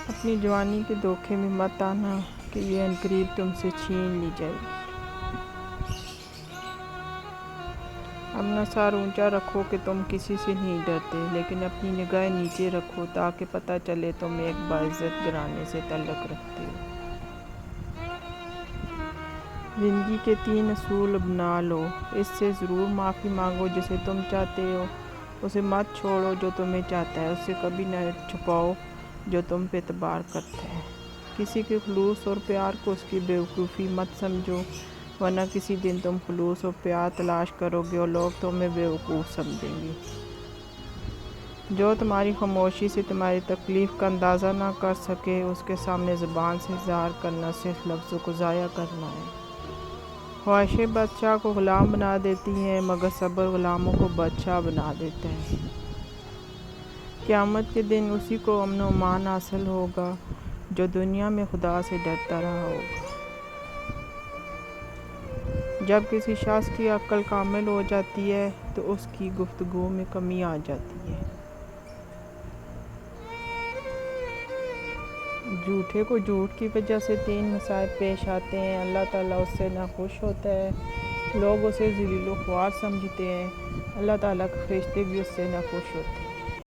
اپنی جوانی کے دھوکے میں مت آنا کہ یہ عنقریب تم سے چھین لی جائے گی۔ اپنا سر اونچا رکھو کہ تم کسی سے نہیں ڈرتے، لیکن اپنی نگاہیں نیچے رکھو تاکہ پتہ چلے تم ایک باعزت گھرانے سے تعلق رکھتے ہو۔ زندگی کے 3 اصول بنا لو۔ اس سے ضرور معافی مانگو جسے تم چاہتے ہو، اسے مت چھوڑو جو تمہیں چاہتا ہے، اسے کبھی نہ چھپاؤ جو تم پہ اعتبار کرتا ہے۔ کسی کے خلوص اور پیار کو اس کی بیوقوفی مت سمجھو، ورنہ کسی دن تم خلوص اور پیار تلاش کرو گے اور لوگ تمہیں بیوقوف سمجھیں گے۔ جو تمہاری خاموشی سے تمہاری تکلیف کا اندازہ نہ کر سکے، اس کے سامنے زبان سے اظہار کرنا صرف لفظوں کو ضائع کرنا ہے۔ خواہشیں بادشاہ کو غلام بنا دیتی ہیں، مگر صبر غلاموں کو بادشاہ بنا دیتا ہے۔ قیامت کے دن اسی کو امن و امان حاصل ہوگا جو دنیا میں خدا سے ڈرتا رہا ہوگا۔ جب کسی شخص کی عقل کامل ہو جاتی ہے تو اس کی گفتگو میں کمی آ جاتی ہے۔ جھوٹے کو جھوٹ کی وجہ سے 3 مصائب پیش آتے ہیں۔ اللہ تعالیٰ اس سے ناخوش ہوتا ہے، لوگ اسے ذلیل و خوار سمجھتے ہیں، اللہ تعالیٰ کے فرشتے بھی اس سے ناخوش ہوتے ہیں۔